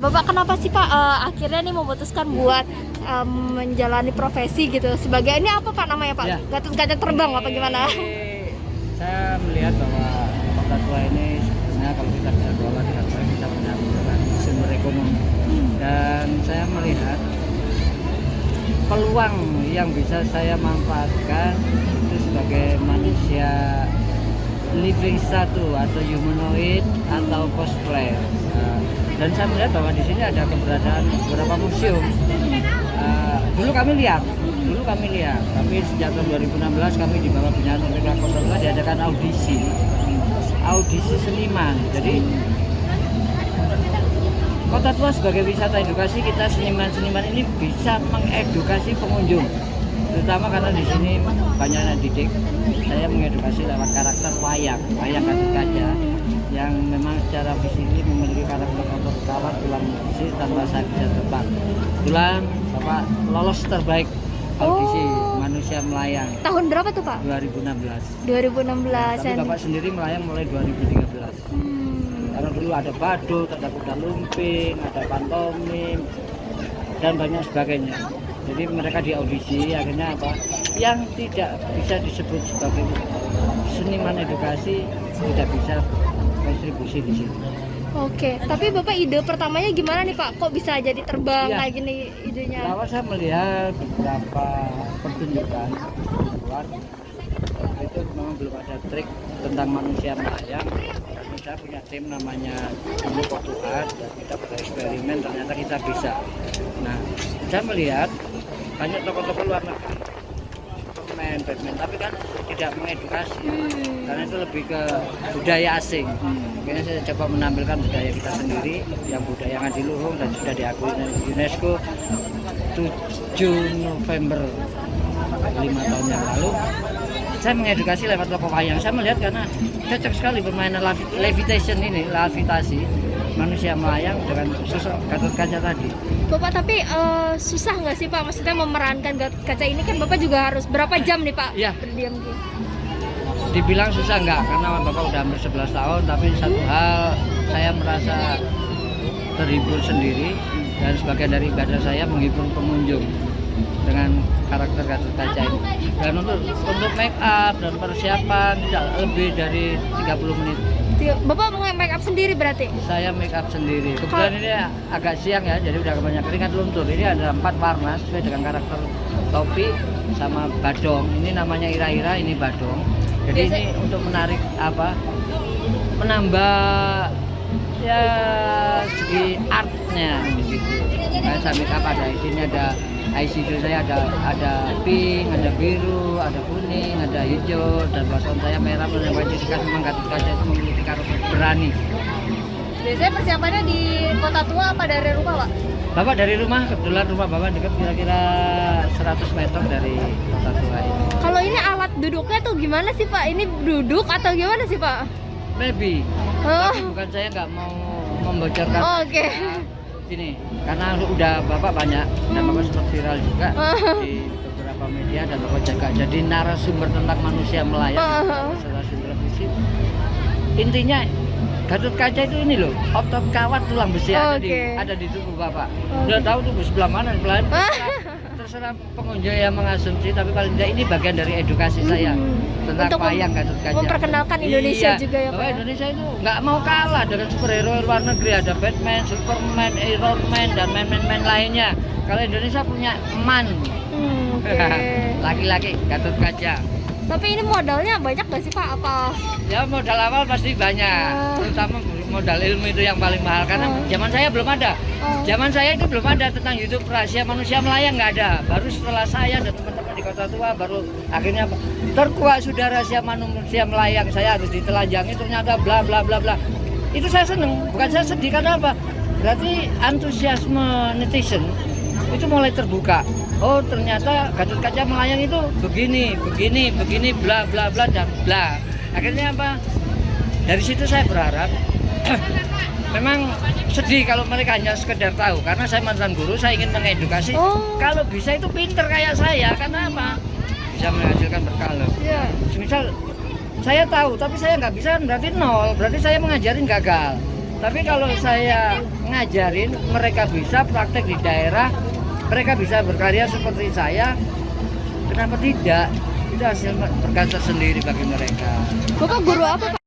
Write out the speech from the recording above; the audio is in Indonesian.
Bapak kenapa sih Pak akhirnya nih memutuskan buat menjalani profesi gitu? Sebagai ini apa Pak namanya Pak? Ya. Gatot kaca terbang apa gimana? Saya melihat bahwa kota tua ini sebenarnya kalau kita bisa kelola dengan baik bisa menyambungkan sumber ekonomi. Dan saya melihat peluang yang bisa saya manfaatkan itu sebagai manusia living satu atau humanoid atau cosplay. Dan saya melihat bahwa di sini ada keberadaan beberapa museum. Dulu kami lihat, tapi sejak tahun 2016 kami di bawah binaan Pemkab Kota Tua diadakan audisi seniman. Jadi Kota Tua sebagai wisata edukasi, kita seniman-seniman ini bisa mengedukasi pengunjung, terutama karena di sini banyak anak didik. Saya mengedukasi lewat karakter wayang Gatot Kaca yang memang secara fisik memiliki karakter otot kawat, tulang besi tanpa sayap bisa terbang. Kebetulan Bapak lolos terbaik audisi manusia melayang. Tahun berapa tuh Pak? 2016. 2016. Tapi Bapak sendiri melayang mulai 2013. Karena dulu ada badut, ada kuda lumping, ada pantomim, dan banyak sebagainya. Jadi mereka diaudisi, akhirnya apa? Yang tidak bisa disebut sebagai seniman edukasi tidak bisa kontribusi di sini. Oke, tapi Bapak ide pertamanya gimana nih Pak? Kok bisa jadi terbang Ya. kayak gini idenya? Awal saya melihat beberapa pertunjukan di luar, itu memang belum ada trik tentang manusia melayang. Karena saya punya tim namanya dulu Portugal dan kita bereksperimen, ternyata kita bisa. Nah, saya melihat banyak tokoh-tokoh luar negeri Batman, tapi kan tidak mengedukasi karena itu lebih ke budaya asing. Makanya saya coba menampilkan budaya kita sendiri yang budaya Ngadiluhung dan sudah diakui UNESCO 7 November 5 tahun yang lalu. Saya mengedukasi lewat tokoh wayang. Saya melihat karena cocok sekali permainan levitasi manusia melayang dengan sosok Gatot Kaca tadi. Bapak tapi susah nggak sih Pak? Maksudnya memerankan Gatot Kaca ini kan Bapak juga harus berapa jam nih Pak? Iya. Berdiam di. Dibilang susah enggak, karena Bapak udah hampir 11 tahun, tapi satu hal saya merasa terhibur sendiri dan sebagian dari ibadah saya menghibur pengunjung dengan karakter Gatot Kaca ini. Dan untuk make up dan persiapan tidak lebih dari 30 menit. Bapak mau make up sendiri berarti? Saya make up sendiri. Kebetulan ini agak siang ya, jadi udah banyak keringat luntur. Ini ada 4 warna sesuai dengan karakter topi sama badong. Ini namanya ira-ira, ini badong. Jadi ini untuk menarik menambah ya segi artnya di situ. Kayak saya make up ada di sini ada eyeshadow saya ada pink, ada biru, ada kuning, ada hijau, dan bason saya merah dan wajib memang Gatot Kaca itu memiliki karakter berani. Biasanya persiapannya di Kota Tua apa dari rumah Pak? Bapak dari rumah, kebetulan rumah Bapak dekat kira-kira 100 meter dari Kota Tua ini. Kalau ini alat duduknya tuh gimana sih Pak? Ini duduk atau gimana sih Pak? Maybe, tapi bukan saya nggak mau membocorkan. Oke. Gini, karena udah Bapak banyak dan Bapak sempat viral juga di beberapa media dan Bapak jaga jadi narasumber tentang manusia melayang stasiun televisi. Intinya Gatot Kaca itu ini loh, otot kawat tulang besi ada di tubuh Bapak. Udah tahu tubuh sebelah mana terserah pengunjung yang mengasumsi, tapi paling tidak ini bagian dari edukasi saya tentang untuk wayang Gatot Kaca. Memperkenalkan Indonesia juga ya Pak. Bahwa Indonesia itu nggak mau kalah dengan superhero luar negeri, ada Batman, Superman, Iron Man dan man-man lainnya. Kalau Indonesia punya man, laki-laki Gatot Kaca. Tapi ini modalnya banyak nggak sih Pak? Apa? Ya modal awal pasti banyak, terutama modal ilmu itu yang paling mahal karena zaman saya belum ada. Zaman saya itu belum ada tentang YouTube rahasia manusia melayang, nggak ada. Baru setelah saya dan teman-teman di Kota Tua baru akhirnya terkuak sudah rahasia manusia melayang. Saya harus ditelanjangi ternyata bla bla bla bla. Itu saya seneng, bukan saya sedih karena apa? Berarti antusiasme netizen itu mulai terbuka. Oh ternyata Gatot Kaca melayang itu begini, bla bla bla dan bla. Akhirnya apa? Dari situ saya berharap memang sedih kalau mereka hanya sekedar tahu, karena saya mantan guru, saya ingin mengedukasi. Kalau bisa itu pinter kayak saya, karena apa? Bisa menghasilkan berkah. Misal saya tahu tapi saya nggak bisa berarti nol, berarti saya mengajarin gagal. Tapi kalau saya ngajarin, mereka bisa praktek di daerah, mereka bisa berkarya seperti saya, kenapa tidak? Itu hasil berkat tersendiri bagi mereka. Bapak guru apa, Pak?